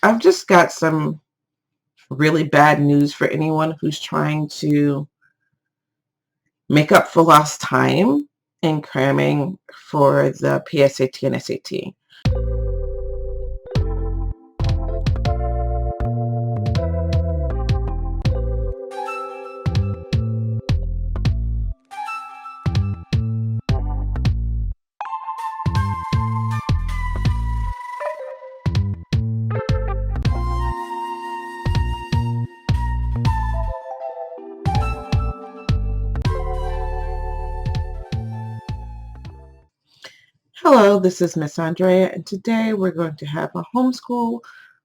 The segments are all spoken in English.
I've just got some really bad news for anyone who's trying to make up for lost time in cramming for the PSAT and SAT. Hello, this is Miss Andrea, and today we're going to have a homeschool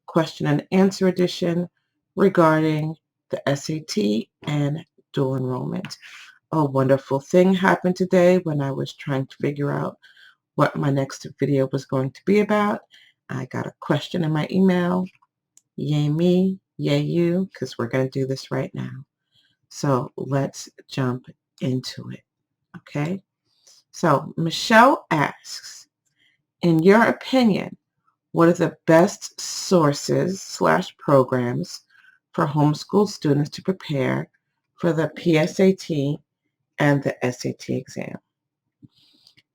question and answer edition regarding the SAT and dual enrollment. A wonderful thing happened today when I was trying to figure out what my next video was going to be about. I got a question in my email. Yay me, yay you, because we're going to do this right now. So let's jump into it, okay? So Michelle asks, in your opinion, what are the best sources / programs for homeschool students to prepare for the PSAT and the SAT exam?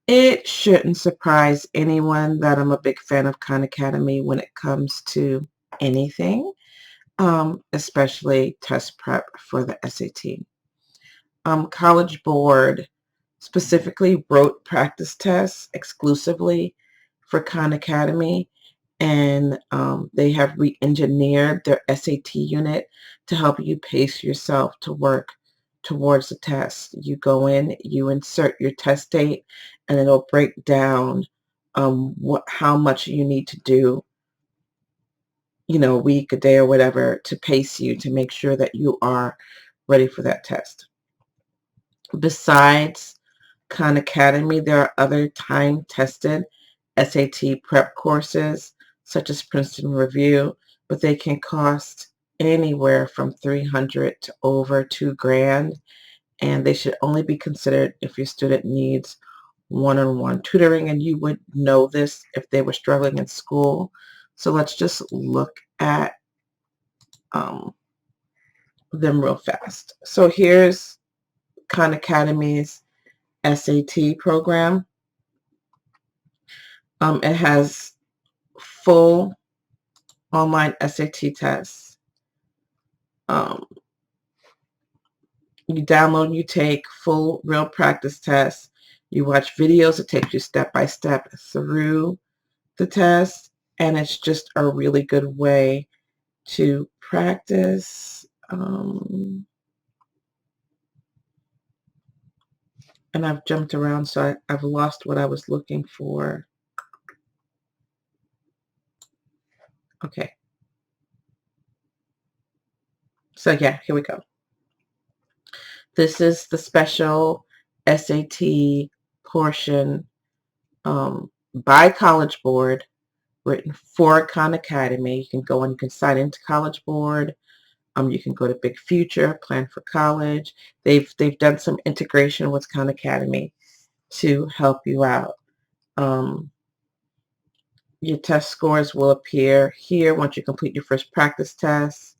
It shouldn't surprise anyone that I'm a big fan of Khan Academy when it comes to anything, especially test prep for the SAT. CollegeBoard specifically wrote practice tests exclusively for Khan Academy, and they have re-engineered their SAT unit to help you pace yourself to work towards the test. You go in, you insert your test date, and it'll break down how much you need to do, a week, a day, or whatever, to pace you to make sure that you are ready for that test. Besides Khan Academy, there are other time-tested SAT prep courses, such as Princeton Review, but they can cost anywhere from $300 to over $2,000, and they should only be considered if your student needs one-on-one tutoring, and you would know this if they were struggling in school. So let's just look at them real fast. So here's Khan Academy's SAT program. It has full online SAT tests. You download, you take full real practice tests. You watch videos that take you step by step through the test, and it's just a really good way to practice. And I've jumped around, so I've lost what I was looking for. Okay. So yeah, here we go. This is the special SAT portion by CollegeBoard, written for Khan Academy. You can go and you can sign into CollegeBoard. You can go to Big Future, Plan for College. They've done some integration with Khan Academy to help you out. Your test scores will appear here once you complete your first practice test,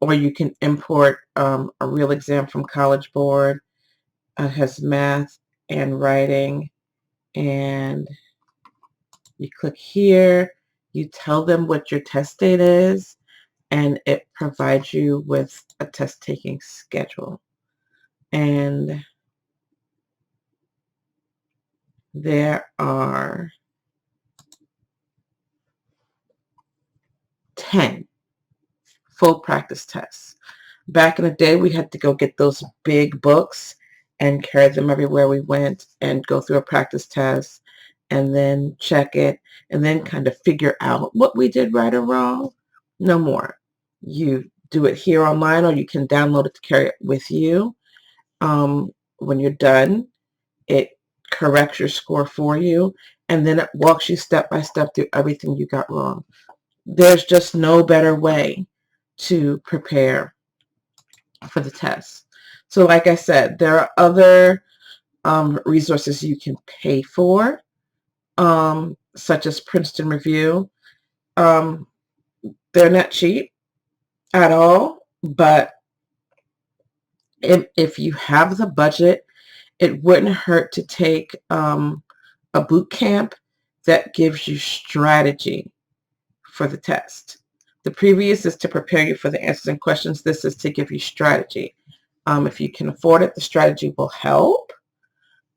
or you can import a real exam from CollegeBoard. It has math and writing, and you click here, you tell them what your test date is, and it provides you with a test taking schedule. And there are 10 full practice tests. Back in the day, we had to go get those big books and carry them everywhere we went and go through a practice test and then check it and then kind of figure out what we did right or wrong. No more. You do it here online, or you can download it to carry it with you. When you're done, it corrects your score for you, and then it walks you step by step through everything you got wrong. There's just no better way to prepare for the test. So like I said, there are other resources you can pay for, such as Princeton Review. They're not cheap at all, but if you have the budget, it wouldn't hurt to take a boot camp that gives you strategy for the test. The previous is to prepare you for the answers and questions. This is to give you strategy. If you can afford it, the strategy will help,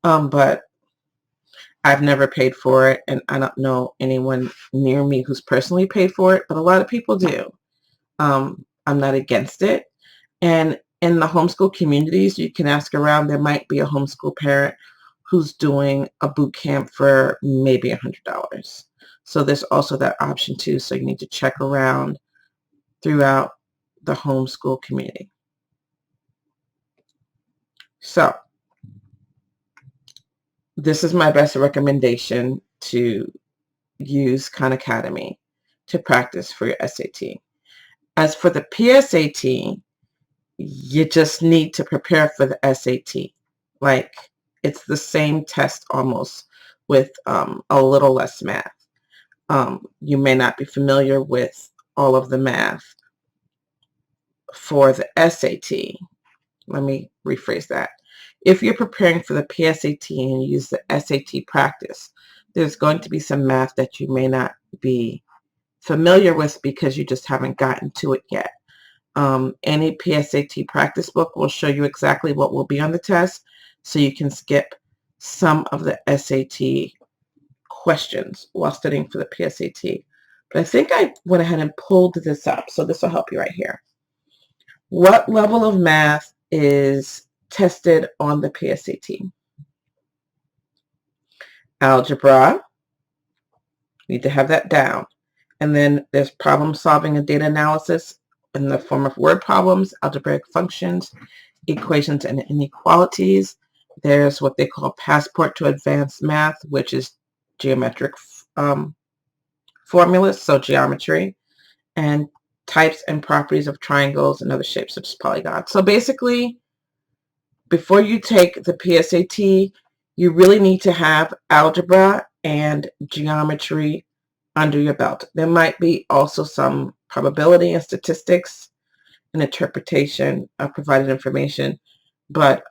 but I've never paid for it, and I don't know anyone near me who's personally paid for it, but a lot of people do. I'm not against it. And in the homeschool communities, you can ask around. There might be a homeschool parent who's doing a boot camp for maybe $100. So there's also that option too. So you need to check around throughout the homeschool community. So this is my best recommendation to use Khan Academy to practice for your SAT. As for the PSAT, you just need to prepare for the SAT. Like, it's the same test almost, with a little less math. You may not be familiar with all of the math for the SAT. Let me rephrase that. If you're preparing for the PSAT and you use the SAT practice, there's going to be some math that you may not be familiar with because you just haven't gotten to it yet. Any PSAT practice book will show you exactly what will be on the test, so you can skip some of the SAT questions while studying for the PSAT. But I think I went ahead and pulled this up, so this will help you right here. What level of math is tested on the PSAT? Algebra. You need to have that down. And then there's problem solving and data analysis in the form of word problems, algebraic functions, equations and inequalities. There's what they call passport to advanced math, which is geometric formulas, so geometry, and types and properties of triangles and other shapes such as polygons. So basically, before you take the PSAT, you really need to have algebra and geometry under your belt. There might be also some probability and statistics and interpretation of provided information, but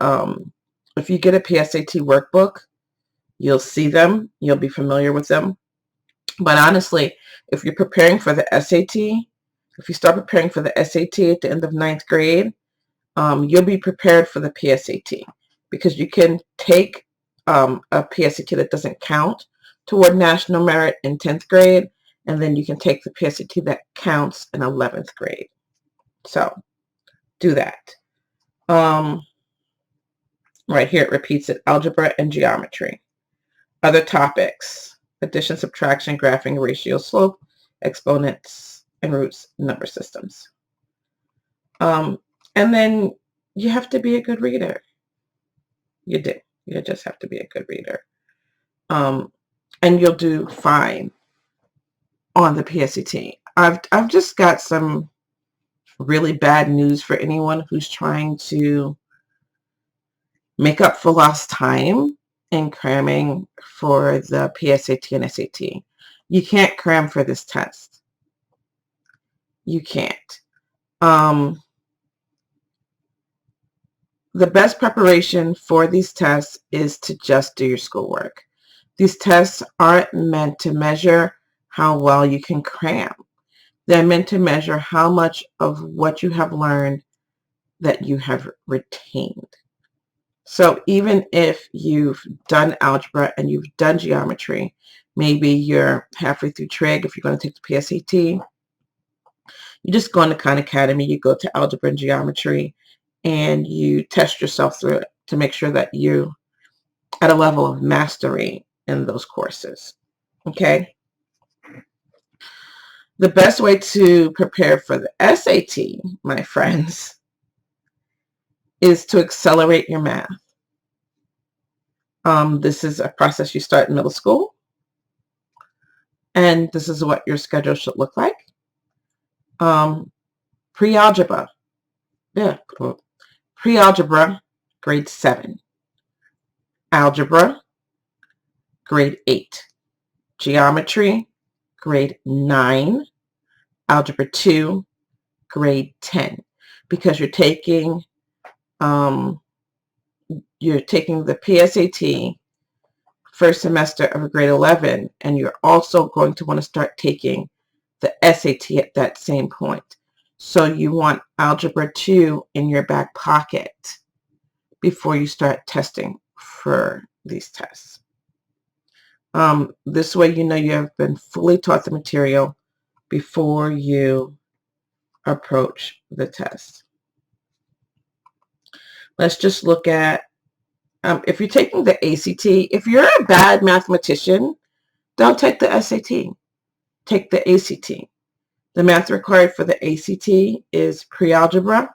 if you get a PSAT workbook, you'll see them, you'll be familiar with them. But honestly, if you're preparing for the SAT, if you start preparing for the SAT at the end of 9th grade, you'll be prepared for the PSAT, because you can take a PSAT that doesn't count toward national merit in 10th grade, and then you can take the PSAT that counts in 11th grade. So do that. Right here it repeats it: algebra and geometry. Other topics: addition, subtraction, graphing, ratio, slope, exponents, and roots, number systems. And then you have to be a good reader. You do. You just have to be a good reader. And you'll do fine on the PSAT. I've just got some really bad news for anyone who's trying to make up for lost time in cramming for the PSAT and SAT. You can't cram for this test. You can't. The best preparation for these tests is to just do your schoolwork. These tests aren't meant to measure how well you can cram. They're meant to measure how much of what you have learned that you have retained. So even if you've done algebra and you've done geometry, maybe you're halfway through trig, if you're going to take the PSAT, you just go into Khan Academy, you go to algebra and geometry, and you test yourself through it to make sure that you're at a level of mastery in those courses. Okay? The best way to prepare for the SAT, my friends, is to accelerate your math. This is a process you start in middle school, and this is what your schedule should look like. Pre-algebra. Yeah. Pre-algebra, grade 7. Algebra, grade 8. Geometry, grade 9. Algebra 2, grade 10, because you're taking the PSAT first semester of grade 11, and you're also going to want to start taking the SAT at that same point. So you want Algebra 2 in your back pocket before you start testing for these tests. This way you know you have been fully taught the material before you approach the test. Let's just look at, if you're taking the ACT, if you're a bad mathematician, don't take the SAT. Take the ACT. The math required for the ACT is pre-algebra,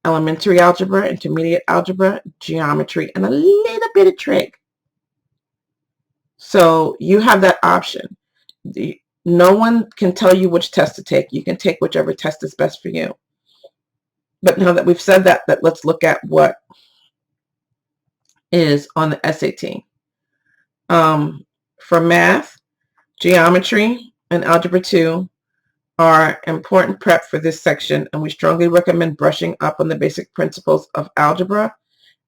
elementary algebra, intermediate algebra, geometry, and a little bit of trig. So you have that option. No one can tell you which test to take. You can take whichever test is best for you. But now that we've said that, let's look at what is on the SAT. For math, geometry, and Algebra 2 are important prep for this section, and we strongly recommend brushing up on the basic principles of algebra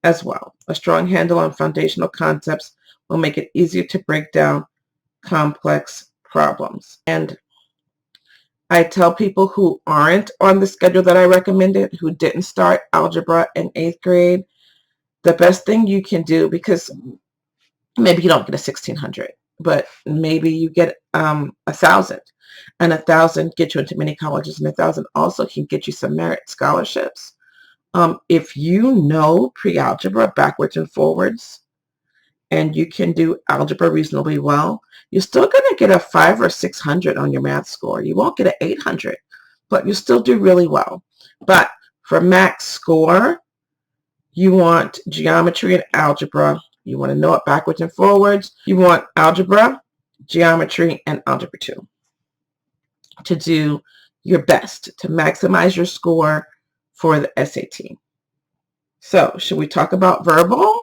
as well. A strong handle on foundational concepts will make it easier to break down complex problems. And I tell people who aren't on the schedule that I recommended, who didn't start algebra in 8th grade, the best thing you can do, because maybe you don't get a 1600, but maybe you get 1,000, and 1,000 get you into many colleges, and 1,000 also can get you some merit scholarships. If you know pre-algebra backwards and forwards, and you can do algebra reasonably well, you're still going to get a 500 or 600 on your math score. You won't get an 800, but you'll still do really well. But for max score, you want geometry and algebra. You want to know it backwards and forwards. You want algebra, geometry, and Algebra 2 to do your best to maximize your score for the SAT. So, should we talk about verbal?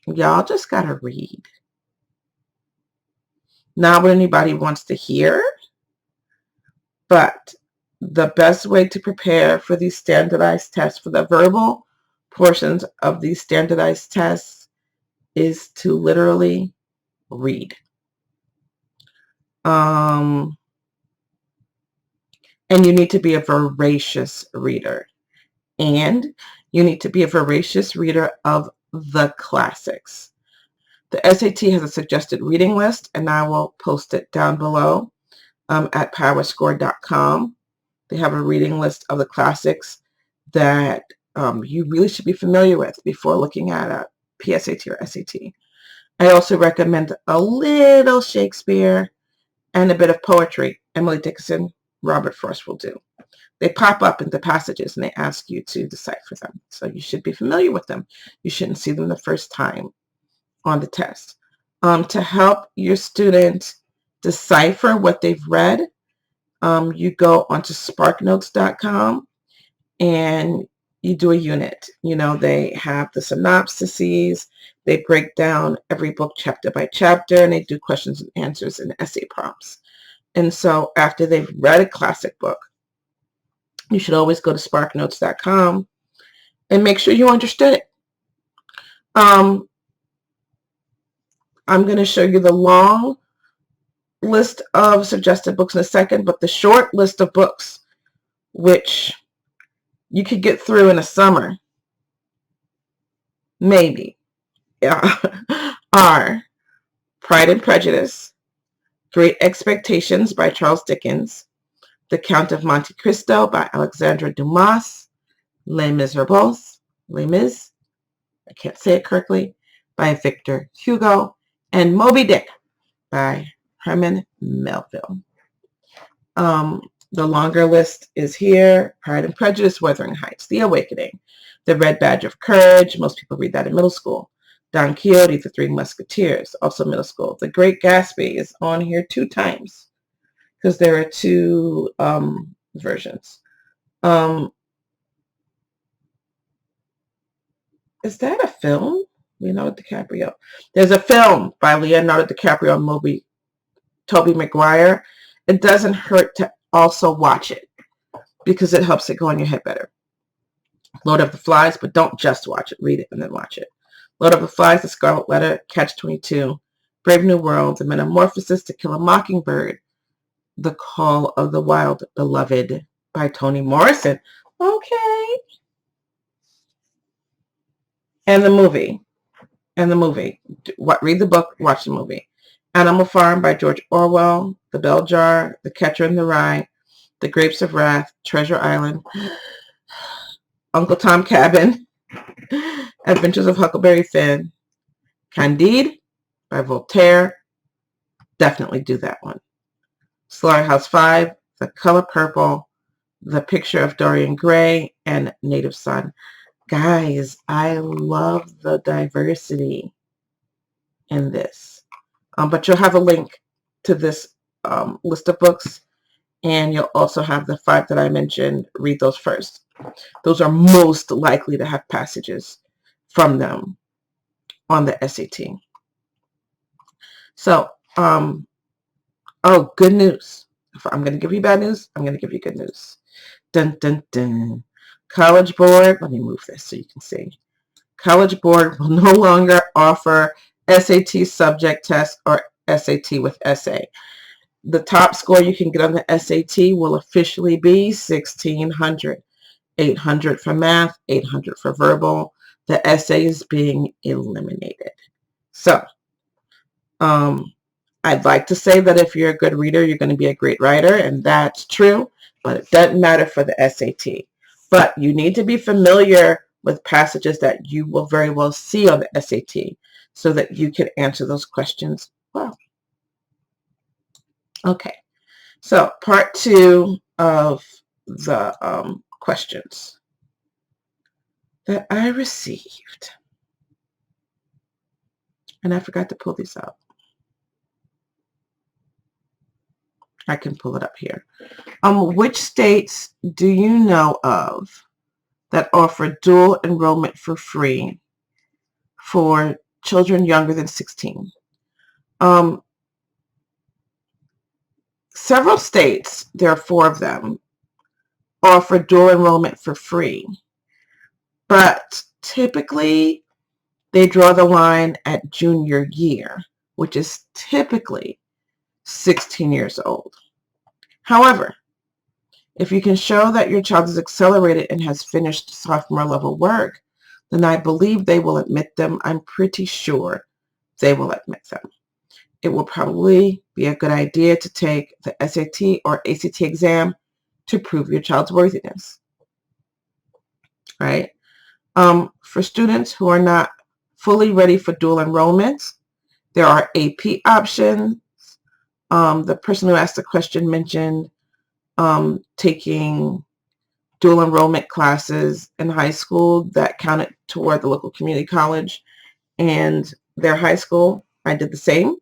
Y'all just gotta read. Not what anybody wants to hear, but the best way to prepare for these standardized tests, for the verbal portions of these standardized tests, is to literally read. And you need to be a voracious reader. And you need to be a voracious reader of the classics. The SAT has a suggested reading list, and I will post it down below at powerscore.com. They have a reading list of the classics that you really should be familiar with before looking at a PSAT or SAT. I also recommend a little Shakespeare and a bit of poetry. Emily Dickinson, Robert Frost will do. They pop up into passages and they ask you to decipher them. So you should be familiar with them. You shouldn't see them the first time on the test. To help your student decipher what they've read, you go onto sparknotes.com and you do a unit. You know, they have the synopsises, they break down every book chapter by chapter, and they do questions and answers and essay prompts. And so after they've read a classic book, you should always go to sparknotes.com and make sure you understood it. I'm going to show you the long list of suggested books in a second, but the short list of books, which you could get through in a summer, maybe, are Pride and Prejudice, Great Expectations by Charles Dickens, The Count of Monte Cristo by Alexandre Dumas, Les Miserables, Les Mis, I can't say it correctly, by Victor Hugo, and Moby Dick by Herman Melville. The longer list is here: Pride and Prejudice, Wuthering Heights, The Awakening, The Red Badge of Courage, most people read that in middle school, Don Quixote, The Three Musketeers, also middle school. The Great Gatsby is on here 2 times because there are 2 versions. Is that a film? Leonardo DiCaprio. There's a film by Leonardo DiCaprio and Tobey Maguire, it doesn't hurt to also watch it because it helps it go in your head better. Lord of the Flies, but don't just watch it. Read it and then watch it. Lord of the Flies, The Scarlet Letter, Catch-22, Brave New World, The Metamorphosis, To Kill a Mockingbird, The Call of the Wild Beloved by Toni Morrison. Okay. And the movie. Read the book, watch the movie. Animal Farm by George Orwell, The Bell Jar, The Catcher in the Rye, The Grapes of Wrath, Treasure Island, Uncle Tom Cabin, Adventures of Huckleberry Finn, Candide by Voltaire. Definitely do that one. Slaughterhouse-Five, The Color Purple, The Picture of Dorian Gray, and Native Son. Guys, I love the diversity in this. But you'll have a link to this list of books, and you'll also have the 5 that I mentioned. Read those first. Those are most likely to have passages from them on the SAT. So, oh, good news. If I'm going to give you bad news, I'm going to give you good news. Dun, dun, dun. CollegeBoard, let me move this so you can see. CollegeBoard will no longer offer SAT subject test or SAT with essay. The top score you can get on the SAT will officially be 1,600. 800 for math, 800 for verbal. The essay is being eliminated. So, I'd like to say that if you're a good reader, you're going to be a great writer, and that's true, but it doesn't matter for the SAT. But you need to be familiar with passages that you will very well see on the SAT so that you can answer those questions well. Okay, so part 2 of the questions that I received. And I forgot to pull these out. I can pull it up here. Which states do you know of that offer dual enrollment for free for children younger than 16? Several states, there are 4 of them, offer dual enrollment for free. But typically, they draw the line at junior year, which is typically 16 years old. However, if you can show that your child is accelerated and has finished sophomore level work, then I believe they will admit them. I'm pretty sure they will admit them. It will probably be a good idea to take the SAT or ACT exam to prove your child's worthiness, right? For students who are not fully ready for dual enrollment, there are AP options. The person who asked the question mentioned taking dual enrollment classes in high school that counted toward the local community college and their high school. I did the same.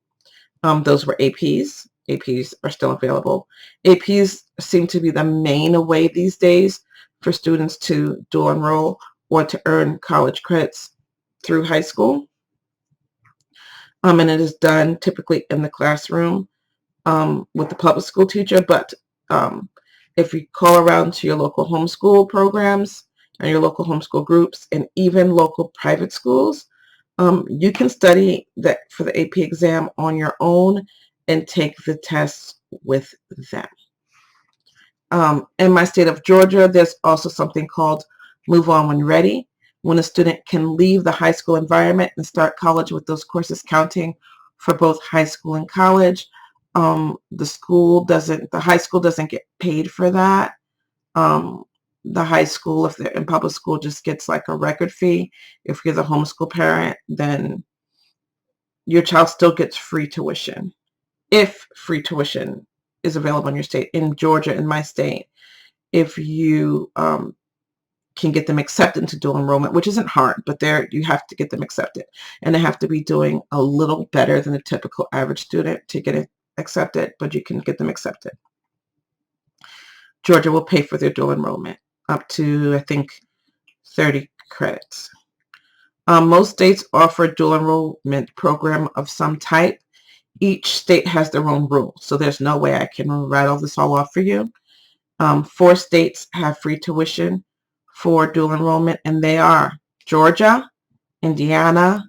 Those were APs. APs are still available. APs seem to be the main way these days for students to dual enroll or to earn college credits through high school. And it is done typically in the classroom with the public school teacher, but if you call around to your local homeschool programs and your local homeschool groups and even local private schools, you can study that for the AP exam on your own and take the tests with them. In my state of Georgia, there's also something called Move On When Ready, when a student can leave the high school environment and start college with those courses counting for both high school and college. The high school doesn't get paid for that. The high school, if they're in public school, just gets like a record fee. If you're the homeschool parent, then your child still gets free tuition. If free tuition is available in your state. In Georgia, in my state, if you can get them accepted into dual enrollment, which isn't hard, but you have to get them accepted. And they have to be doing a little better than a typical average student to get it accepted, but you can get them accepted. Georgia will pay for their dual enrollment up to, I think, 30 credits. Most states offer dual enrollment program of some type. each state has their own rules, so there's no way I can rattle this all off for you. 4 states have free tuition for dual enrollment, and they are Georgia, Indiana,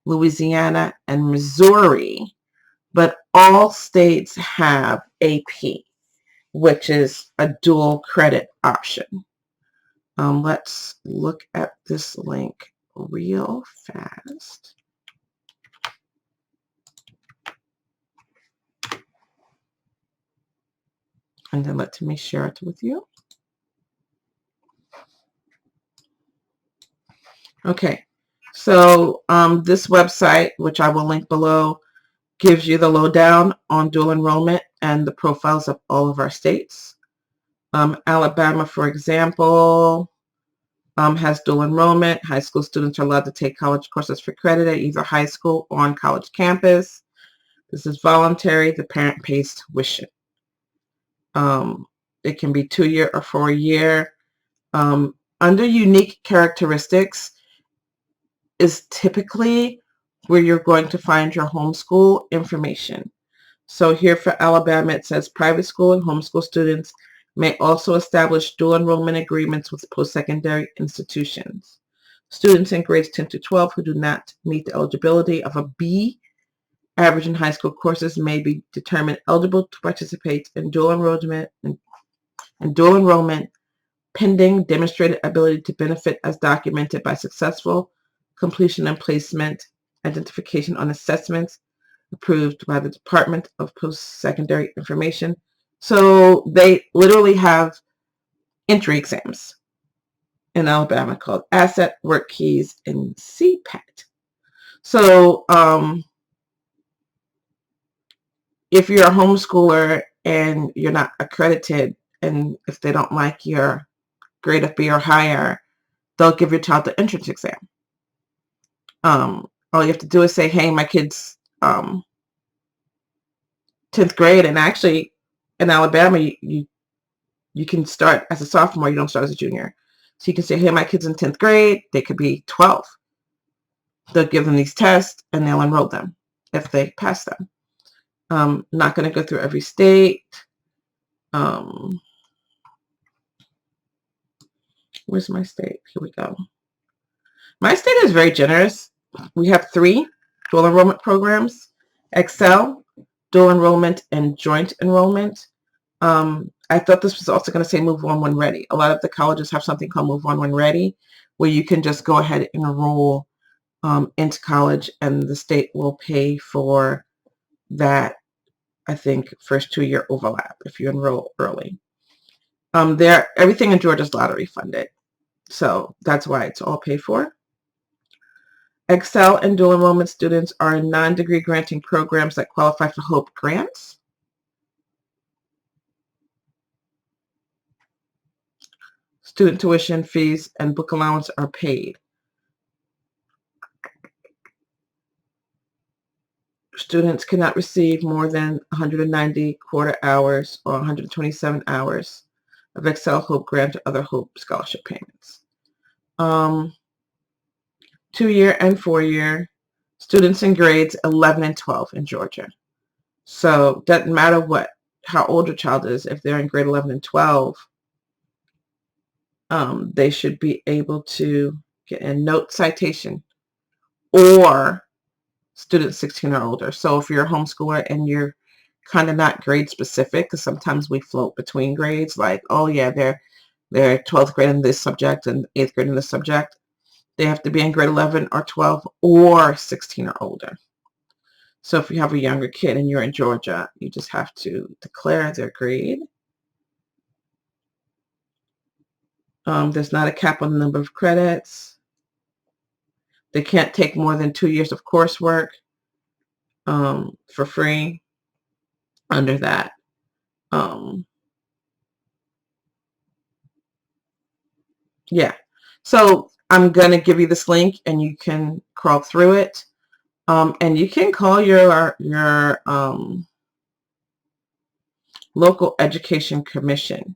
Louisiana, and Missouri. But all states have AP, which is a dual credit option. Let's look at this link real fast. And then let me share it with you. Okay, so this website, which I will link below, gives you the lowdown on dual enrollment and the profiles of all of our states. Alabama, for example, has dual enrollment. High school students are allowed to take college courses for credit at either high school or on college campus. This is voluntary. The parent pays tuition. It can be 2-year or 4-year. Under unique characteristics is typically where you're going to find your homeschool information. So here for Alabama, it says private school and homeschool students may also establish dual enrollment agreements with post-secondary institutions. Students in grades 10 to 12 who do not meet the eligibility of a B average in high school courses may be determined eligible to participate in dual enrollment pending demonstrated ability to benefit as documented by successful completion and placement identification on assessments approved by the Department of Post-Secondary Information. So they literally have entry exams in Alabama called ASAT, Work Keys, and CPAT. So if you're a homeschooler and you're not accredited, and if they don't like your grade of B or higher, they'll give your child the entrance exam. All you have to do is say, hey, my kid's 10th grade, and actually in Alabama, you can start as a sophomore, you don't start as a junior. So you can say, hey, my kid's in 10th grade, they could be 12. They'll give them these tests and they'll enroll them if they pass them. Not going to go through every state. Where's my state? Here we go. My state is very generous. We have 3 dual enrollment programs: Excel, dual enrollment, and joint enrollment. I thought this was also going to say Move On When Ready. A lot of the colleges have something called Move On When Ready, where you can just go ahead and enroll into college, and the state will pay for that, I think, first 2-year overlap if you enroll early. Everything in Georgia is lottery funded, so that's why it's all paid for. Excel and dual enrollment students are in non-degree granting programs that qualify for HOPE grants. Student tuition, fees, and book allowance are paid. Students cannot receive more than 190 quarter hours or 127 hours of Excel, HOPE grant, or other HOPE scholarship payments. 2-year and 4-year students in grades 11 and 12 in Georgia. So doesn't matter how old your child is. If they're in grade 11 and 12, they should be able to get a note citation or students 16 or older. So if you're a homeschooler and you're kind of not grade specific, because sometimes we float between grades, like, oh yeah, they're 12th grade in this subject and 8th grade in this subject. They have to be in grade 11 or 12 or 16 or older. So if you have a younger kid and you're in Georgia, you just have to declare their grade. There's not a cap on the number of credits. They can't take more than 2 years of coursework for free under that. Yeah. So I'm going to give you this link and you can crawl through it. And you can call your local education commission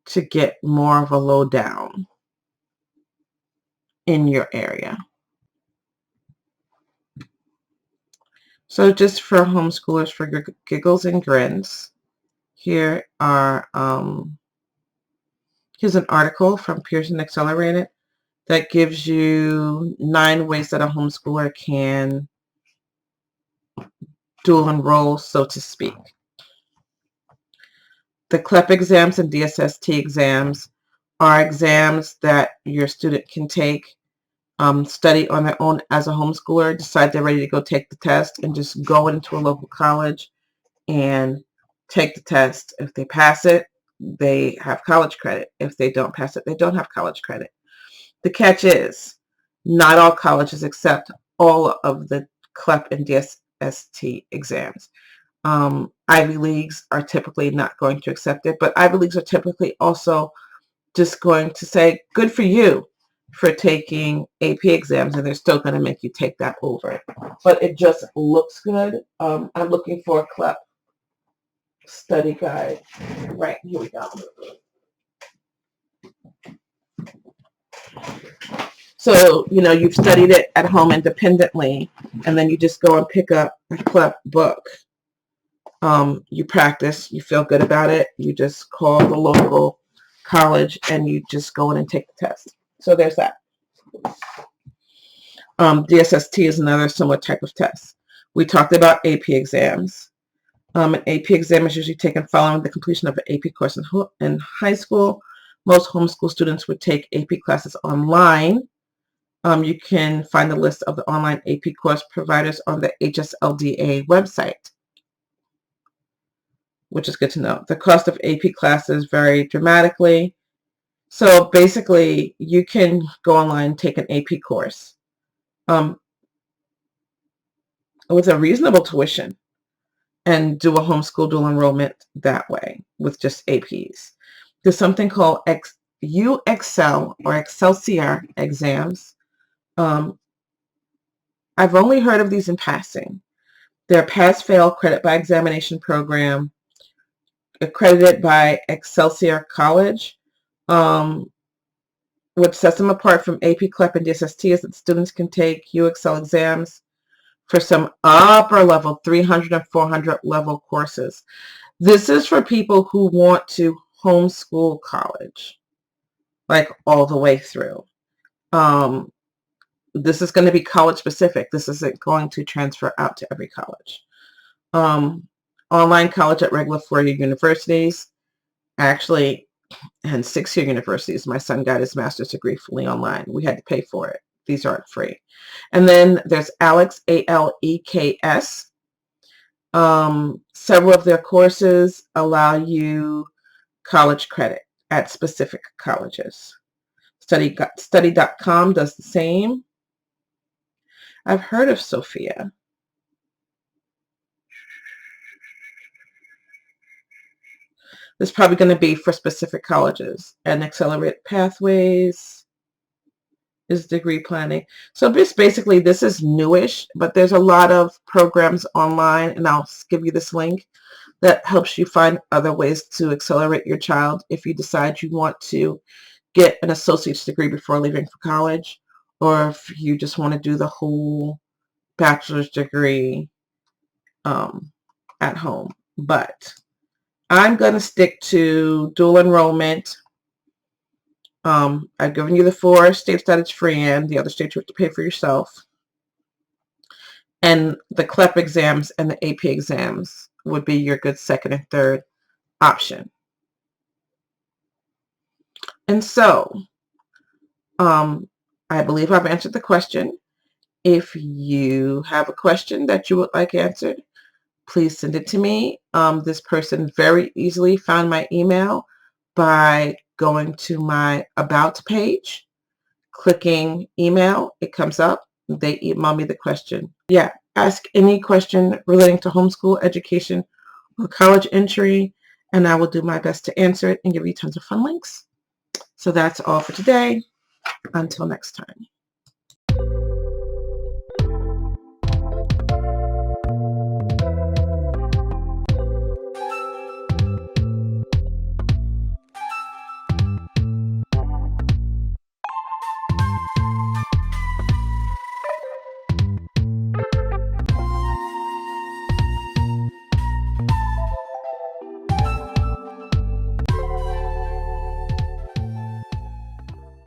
to get more of a lowdown in your area. So just for homeschoolers, for giggles and grins, here are here's an article from Pearson Accelerated that gives you 9 ways that a homeschooler can dual enroll, so to speak. The CLEP exams and DSST exams are exams that your student can take, study on their own as a homeschooler, decide they're ready to go take the test, and just go into a local college and take the test. If they pass it, they have college credit. If they don't pass it, they don't have college credit. The catch is, not all colleges accept all of the CLEP and DSST exams. Ivy Leagues are typically not going to accept it, but Ivy Leagues are typically also just going to say, good for you for taking AP exams, and they're still going to make you take that over. But it just looks good. I'm looking for a CLEP study guide. Right, here we go. So, you've studied it at home independently, and then you just go and pick up a CLEP book. You practice, you feel good about it, you just call the local college and you just go in and take the test. So there's that. DSST is another similar type of test. We talked about AP exams. An AP exam is usually taken following the completion of an AP course in high school. Most homeschool students would take AP classes online. You can find the list of the online AP course providers on the HSLDA website, which is good to know. The cost of AP classes vary dramatically. So basically, you can go online and take an AP course with a reasonable tuition and do a homeschool dual enrollment that way with just APs. There's something called UXL or Excelsior exams. I've only heard of these in passing. They're pass-fail credit by examination program accredited by Excelsior College. What sets them apart from AP, CLEP, and DSST is that students can take UXL exams for some upper level 300 and 400 level courses. This is for people who want to homeschool college, like all the way through. This is going to be college specific. This isn't going to transfer out to every college. Online college at regular 4-year universities, actually, and 6-year universities. My son got his master's degree fully online. We had to pay for it. These aren't free. And then there's ALEKS, ALEKS. Several of their courses allow you college credit at specific colleges. Study.com does the same. I've heard of Sophia. This is probably going to be for specific colleges. And Accelerated Pathways is degree planning. So basically, this is newish, but there's a lot of programs online, and I'll give you this link that helps you find other ways to accelerate your child if you decide you want to get an associate's degree before leaving for college, or if you just want to do the whole bachelor's degree at home. But I'm going to stick to dual enrollment. I've given you the 4 states that it's free in. The other states you have to pay for yourself. And the CLEP exams and the AP exams would be your good second and third option. And so, I believe I've answered the question. If you have a question that you would like answered, please send it to me. This person very easily found my email by going to my About page, clicking email. It comes up. They email me the question. Yeah, ask any question relating to homeschool education or college entry, and I will do my best to answer it and give you tons of fun links. So that's all for today. Until next time.